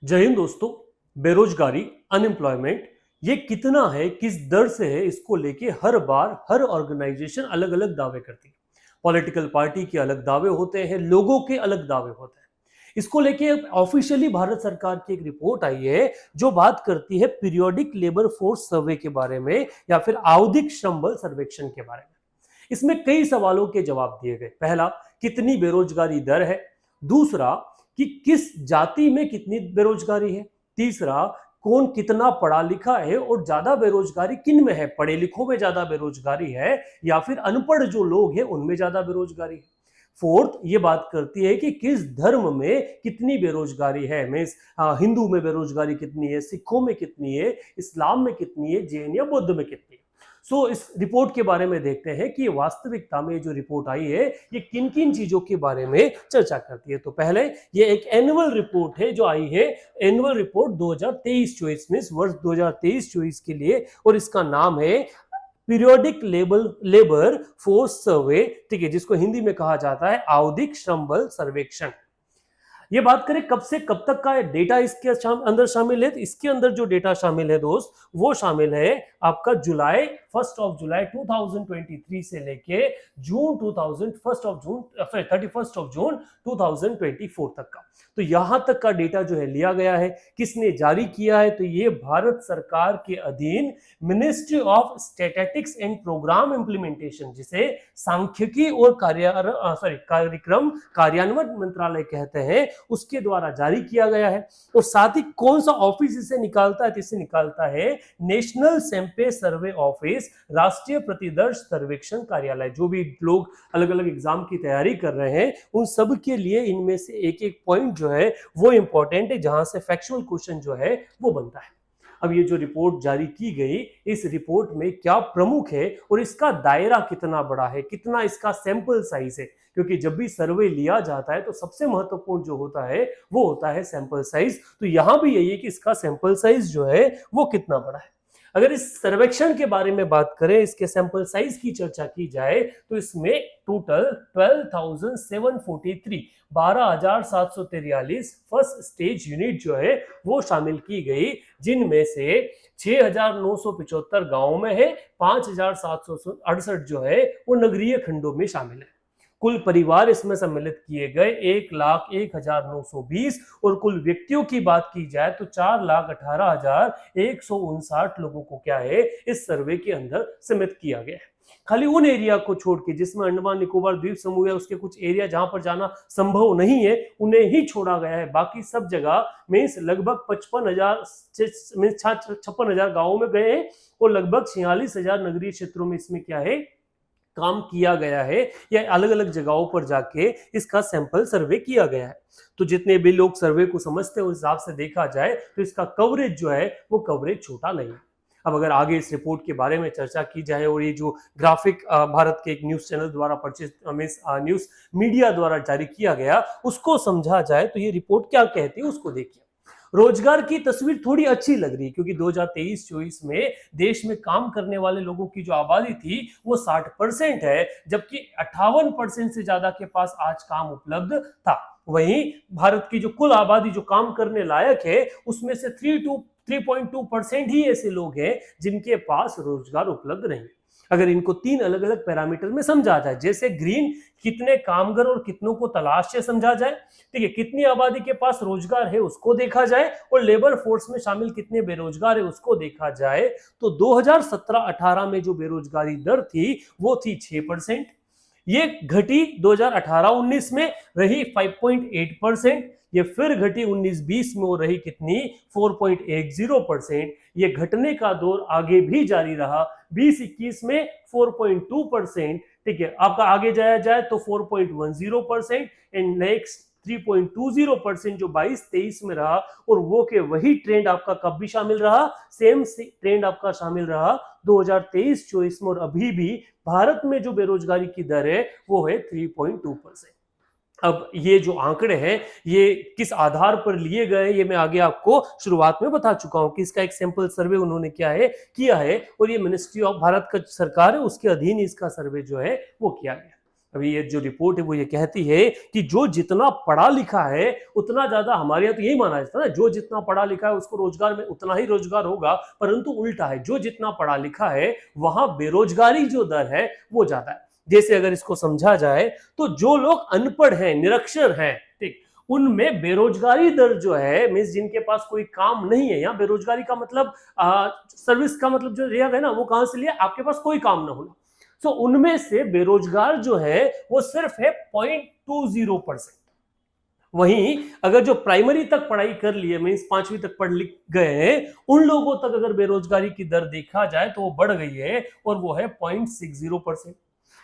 जय हिंद दोस्तों। बेरोजगारी, अनएम्प्लॉयमेंट ये कितना है, किस दर से है, इसको लेके हर बार हर ऑर्गेनाइजेशन अलग अलग दावे करती है। पॉलिटिकल पार्टी के अलग दावे होते हैं, लोगों के अलग दावे होते हैं। इसको लेके ऑफिशियली भारत सरकार की एक रिपोर्ट आई है जो बात करती है पीरियोडिक लेबर फोर्स सर्वे के बारे में या फिर आवधिक श्रम बल सर्वेक्षण के बारे में। इसमें कई सवालों के जवाब दिए गए। पहला, कितनी बेरोजगारी दर है। दूसरा, कि किस जाति में कितनी बेरोजगारी है। तीसरा, कौन कितना पढ़ा लिखा है और ज्यादा बेरोजगारी किन में है, पढ़े लिखों में ज्यादा बेरोजगारी है या फिर अनपढ़ जो लोग हैं उनमें ज्यादा बेरोजगारी है। फोर्थ, ये बात करती है कि किस धर्म में कितनी बेरोजगारी है। मीन्स हिंदू में बेरोजगारी कितनी है, सिखों में कितनी है, इस्लाम में कितनी है, जैन या बौद्ध में कितनी है। इस रिपोर्ट के बारे में देखते हैं कि वास्तविकता में जो रिपोर्ट आई है ये किन किन चीजों के बारे में चर्चा करती है। तो पहले ये एक एनुअल रिपोर्ट है जो आई है, एनुअल रिपोर्ट 2023-24 में, वर्ष 2023-24 के लिए, और इसका नाम है पीरियोडिक लेबर फोर्स सर्वे, ठीक है, जिसको हिंदी में कहा जाता है आवधिक श्रम बल सर्वेक्षण। ये बात करें कब से कब तक का डेटा इसके अंदर शामिल है, तो इसके अंदर जो डेटा शामिल है दोस्त, वो शामिल है आपका जुलाई 1 2023 से लेके जून 31 जून 2024 तक का। तो यहां तक का डेटा जो है लिया गया है। किसने जारी किया है, तो ये भारत सरकार के अधीन ministry of statistics and programme implementation, जिसे सांख्यिकी और कार्यक्रम कार्यान्वयन मंत्रालय कहते हैं, उसके द्वारा जारी किया गया है। और साथ ही कौन सा ऑफिस इसे निकालता है, तो इसे निकालता है नेशनल सैंपल सर्वे ऑफिस, राष्ट्रीय प्रतिदर्श सर्वेक्षण कार्यालय। जो भी लोग अलग अलग एग्जाम की तैयारी कर रहे हैं उन सब के लिए इनमें से एक एक पॉइंट जो है वो इंपॉर्टेंट है, जहां से फैक्चुअल क्वेश्चन जो है वो बनता है। अब ये जो रिपोर्ट जारी की गई, इस रिपोर्ट में क्या प्रमुख है और इसका दायरा कितना बड़ा है, कितना इसका सैंपल साइज है, क्योंकि जब भी सर्वे लिया जाता है तो सबसे महत्वपूर्ण जो होता है वो होता है सैंपल साइज। तो यहां भी यही है कि इसका सैंपल साइज जो है वो कितना बड़ा है। अगर इस सर्वेक्षण के बारे में बात करें, इसके सैंपल साइज की चर्चा की जाए, तो इसमें टोटल 12,743 12,743 फर्स्ट स्टेज यूनिट जो है वो शामिल की गई, जिनमें से 6,975 गांवों में है, 5,768 जो है वो नगरीय खंडों में शामिल है। कुल परिवार इसमें सम्मिलित किए गए 1,01,920, और कुल व्यक्तियों की बात की जाए तो 4,18,159 लोगों को क्या है इस सर्वे के अंदर सम्मिलित किया गया है। खाली उन एरिया को छोड़ के जिसमें अंडमान निकोबार द्वीप समूह है, उसके कुछ एरिया जहां पर जाना संभव नहीं है उन्हें ही छोड़ा गया है। बाकी सब जगह में लगभग 56,000 गांवों में गए हैं और लगभग 46,000 नगरीय क्षेत्रों में इसमें क्या है काम किया गया है, या अलग अलग जगहों पर जाके इसका सैंपल सर्वे किया गया है। तो जितने भी लोग सर्वे को समझते हैं उस हिसाब से देखा जाए तो इसका कवरेज जो है वो कवरेज छोटा नहीं है। अब अगर आगे इस रिपोर्ट के बारे में चर्चा की जाए, और ये जो ग्राफिक भारत के एक न्यूज चैनल द्वारा न्यूज मीडिया द्वारा जारी किया गया उसको समझा जाए, तो ये रिपोर्ट क्या कहती है उसको देखिए। रोजगार की तस्वीर थोड़ी अच्छी लग रही है, क्योंकि 2023-24 में देश में काम करने वाले लोगों की जो आबादी थी वो 60% है, जबकि 58% से ज्यादा के पास आज काम उपलब्ध था। वहीं भारत की जो कुल आबादी जो काम करने लायक है उसमें से 3.2% ही ऐसे लोग हैं जिनके पास रोजगार उपलब्ध नहीं। अगर इनको 3 अलग अलग पैरामीटर में समझा जाए, जैसे ग्रीन कितने कामगार और कितनों को तलाश से समझा जाए, ठीक है, कितनी आबादी के पास रोजगार है उसको देखा जाए, और लेबर फोर्स में शामिल कितने बेरोजगार है उसको देखा जाए, तो 2017-18 में जो बेरोजगारी दर थी वो थी 6%। ये घटी 2018-19 में, रही 5.8%। ये फिर घटी 19-20 में, वो रही कितनी 4.10%। ये घटने का दौर आगे भी जारी रहा 20-21 में 4.2%, ठीक है। आपका आगे जाया जाए तो 4.10% एंड नेक्स्ट 3.20% जो 22-23 में रहा, और वो के वही ट्रेंड आपका कब भी शामिल रहा, सेम ट्रेंड आपका शामिल रहा 2023-24 में। और अभी भी भारत में जो बेरोजगारी की दर है वो है 3.2%। अब ये जो आंकड़े हैं ये किस आधार पर लिए गए, ये मैं आगे आपको शुरुआत में बता चुका हूं कि इसका एक सैंपल सर्वे उन्होंने क्या है किया है, और ये मिनिस्ट्री ऑफ भारत का सरकार है उसके अधीन इसका सर्वे जो है वो किया गया। अभी ये जो रिपोर्ट है वो ये कहती है कि जो जितना पढ़ा लिखा है उतना ज्यादा, हमारे यहाँ तो यही माना जाता है ना, जो जितना पढ़ा लिखा है उसको रोजगार में उतना ही रोजगार होगा, परंतु उल्टा है, जो जितना पढ़ा लिखा है वहां बेरोजगारी जो दर है वो ज्यादा है। जैसे अगर इसको समझा जाए तो जो लोग अनपढ़ हैं, निरक्षर हैं, ठीक, उनमें बेरोजगारी दर जो है, मींस जिनके पास कोई काम नहीं है, यहाँ बेरोजगारी का मतलब सर्विस का मतलब जो लिया गया ना, वो कहां से लिया, आपके पास कोई काम ना होना। तो उनमें से बेरोजगार जो है वो सिर्फ है 0.20%। वहीं अगर जो प्राइमरी तक पढ़ाई कर लिए, मीन्स 5वीं तक पढ़ लिख गए हैं, उन लोगों तक अगर बेरोजगारी की दर देखा जाए तो वो बढ़ गई है और वो है 0.60%।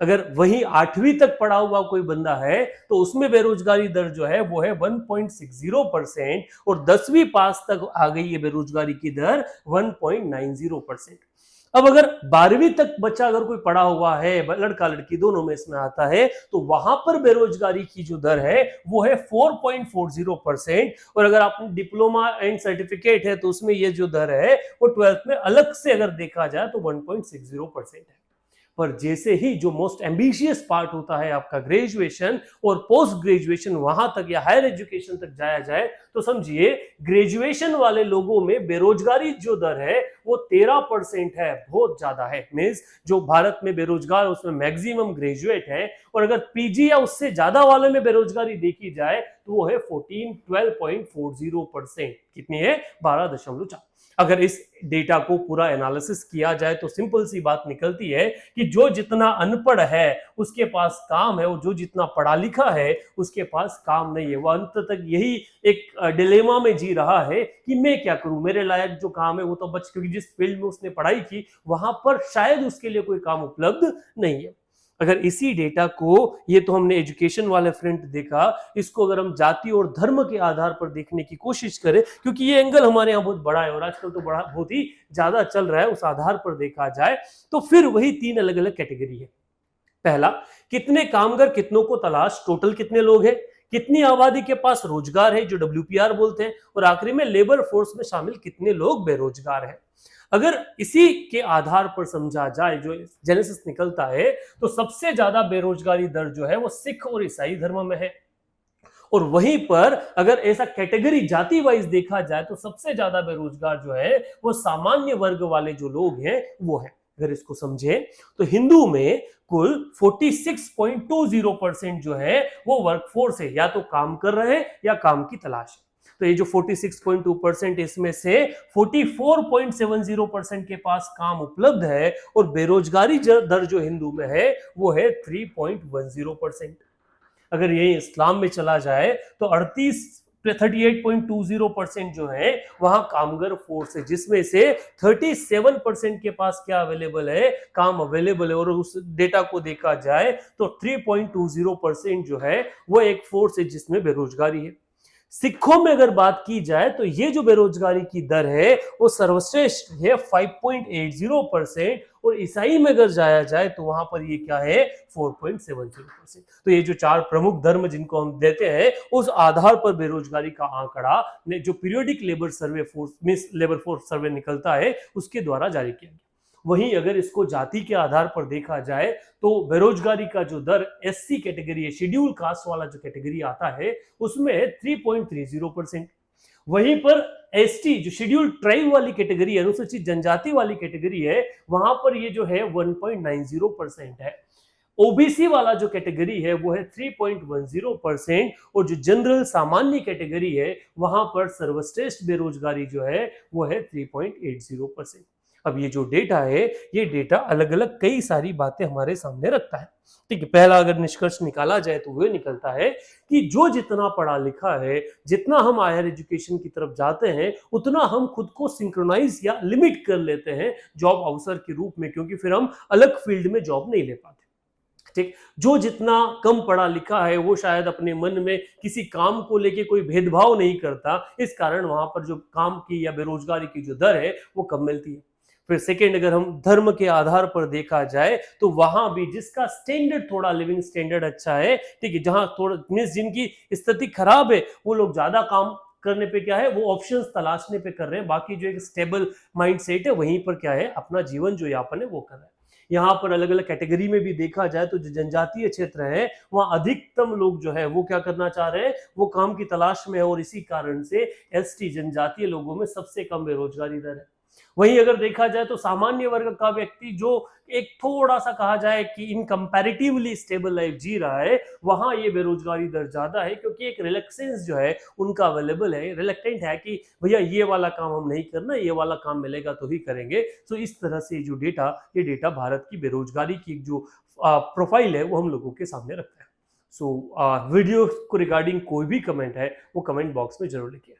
अगर वही 8वीं तक पढ़ा हुआ कोई बंदा है तो उसमें बेरोजगारी दर जो है वो है 1.60%, और 10वीं पास तक आ गई है बेरोजगारी की दर 1.90%। अब अगर 12वीं तक बच्चा अगर कोई पढ़ा हुआ है, लड़का लड़की दोनों में इसमें आता है, तो वहां पर बेरोजगारी की जो दर है वो है 4.40%। और अगर आप डिप्लोमा एंड सर्टिफिकेट है तो उसमें ये जो दर है वो 12th में अलग से अगर देखा जाए तो 1.60% है। पर जैसे ही जो मोस्ट एम्बिशियस पार्ट होता है आपका ग्रेजुएशन और पोस्ट ग्रेजुएशन, वहां तक या हायर एजुकेशन तक जाया जाए, तो समझिए ग्रेजुएशन वाले लोगों में बेरोजगारी जो दर है वो 13% है, बहुत ज्यादा है। मींस जो भारत में बेरोजगार उसमें मैक्सिमम ग्रेजुएट है, और अगर पीजी या उससे ज्यादा वाले में बेरोजगारी देखी जाए तो वो है 12.40%। कितनी है? 12.4। अगर इस डेटा को पूरा एनालिसिस किया जाए तो सिंपल सी बात निकलती है कि जो जितना अनपढ़ है उसके पास काम है, और जो जितना पढ़ा लिखा है उसके पास काम नहीं है। वो अंत तक यही एक डिलेमा में जी रहा है कि मैं क्या करूं, मेरे लायक जो काम है वो तो बच, क्योंकि जिस फील्ड में उसने पढ़ाई की वहां पर शायद उसके लिए कोई काम उपलब्ध नहीं है। अगर इसी डेटा को, ये तो हमने एजुकेशन वाले फ्रंट देखा, इसको अगर हम जाति और धर्म के आधार पर देखने की कोशिश करें, क्योंकि ये एंगल हमारे यहाँ बहुत बड़ा है और आजकल तो बड़ा बहुत ही ज्यादा चल रहा है, उस आधार पर देखा जाए तो फिर वही 3 अलग अलग कैटेगरी है। पहला, कितने कामगार कितनों को तलाश, टोटल कितने लोग हैं, कितनी आबादी के पास रोजगार है जो WPR बोलते हैं, और आखिरी में लेबर फोर्स में शामिल कितने लोग बेरोजगार हैं। अगर इसी के आधार पर समझा जाए, जो जेनेसिस निकलता है, तो सबसे ज्यादा बेरोजगारी दर जो है वो सिख और ईसाई धर्म में है। और वहीं पर अगर ऐसा कैटेगरी जाति वाइज देखा जाए तो सबसे ज्यादा बेरोजगार जो है वो सामान्य वर्ग वाले जो लोग हैं वो है। अगर इसको समझे तो हिंदू में कुल 46.20% जो है वो वर्कफोर्स है, या तो काम कर रहे हैं या काम की तलाश है। तो ये जो 46.2% इसमें से 44.70% के पास काम उपलब्ध है, और बेरोजगारी दर जो हिंदू में है वो है 3.10%। अगर ये इस्लाम में चला जाए तो 38.20% जो है वहां कामगार फोर्स है, जिसमें से 37% के पास क्या अवेलेबल है, काम अवेलेबल है। और उस डेटा को देखा जाए तो 3.20% जो है वो एक फोर्स है जिसमें बेरोजगारी है। सिखों में अगर बात की जाए तो ये जो बेरोजगारी की दर है वो सर्वश्रेष्ठ है 5.80%, और ईसाई में अगर जाया जाए तो वहां पर ये क्या है 4.70%। तो ये जो 4 प्रमुख धर्म जिनको हम देते हैं उस आधार पर बेरोजगारी का आंकड़ा जो पीरियोडिक लेबर फोर्स सर्वे निकलता है उसके द्वारा जारी किया गया। वहीं अगर इसको जाति के आधार पर देखा जाए तो बेरोजगारी का जो दर SC कैटेगरी है, शेड्यूल कास्ट वाला जो कैटेगरी आता है, उसमें है 3.30%। वहीं पर ST जो शेड्यूल ट्राइब वाली कैटेगरी है, अनुसूचित जनजाति वाली कैटेगरी है, वहां पर ये जो है 1.90% है। OBC वाला जो कैटेगरी है वो है 3.10%, और जो जनरल सामान्य कैटेगरी है वहां पर सर्वश्रेष्ठ बेरोजगारी जो है वो है 3.80%। अब ये जो डेटा है, ये डेटा अलग अलग कई सारी बातें हमारे सामने रखता है। ठीक है, पहला अगर निष्कर्ष निकाला जाए तो वो निकलता है कि जो जितना पढ़ा लिखा है, जितना हम हायर एजुकेशन की तरफ जाते हैं, उतना हम खुद को सिंक्रोनाइज या लिमिट कर लेते हैं जॉब अवसर के रूप में, क्योंकि फिर हम अलग फील्ड में जॉब नहीं ले पाते। ठीक, जो जितना कम पढ़ा लिखा है वो शायद अपने मन में किसी काम को लेके कोई भेदभाव नहीं करता, इस कारण वहां पर जो काम की या बेरोजगारी की जो दर है वो कम मिलती है। फिर सेकेंड, अगर हम धर्म के आधार पर देखा जाए तो वहां भी जिसका स्टैंडर्ड थोड़ा लिविंग स्टैंडर्ड अच्छा है, ठीक है, जहां थोड़ा मींस जिनकी स्थिति खराब है वो लोग ज्यादा काम करने पे क्या है वो ऑप्शंस तलाशने पे कर रहे हैं, बाकी जो एक स्टेबल माइंडसेट है वहीं पर क्या है अपना जीवन जो यापन है वो कर रहे हैं। यहाँ पर अलग अलग कैटेगरी में भी देखा जाए तो जो जनजातीय क्षेत्र है वहाँ अधिकतम लोग जो है वो क्या करना चाह रहे हैं, वो काम की तलाश में है, और इसी कारण से एसटी जनजातीय लोगों में सबसे कम बेरोजगारी दर है। वहीं अगर देखा जाए तो सामान्य वर्ग का व्यक्ति जो एक थोड़ा सा कहा जाए कि इन कंपैरेटिवली स्टेबल लाइफ जी रहा है, वहां ये बेरोजगारी दर ज्यादा है, क्योंकि एक रिलैक्सेंस जो है उनका अवेलेबल है, रिलेक्टेंट है कि भैया ये वाला काम हम नहीं करना, ये वाला काम मिलेगा तो ही करेंगे। सो इस तरह से जो डेटा, ये डेटा भारत की बेरोजगारी की जो प्रोफाइल है वो हम लोगों के सामने रखता है। सो वीडियो को रिगार्डिंग कोई भी कमेंट है वो कमेंट बॉक्स में जरूर लिखिए।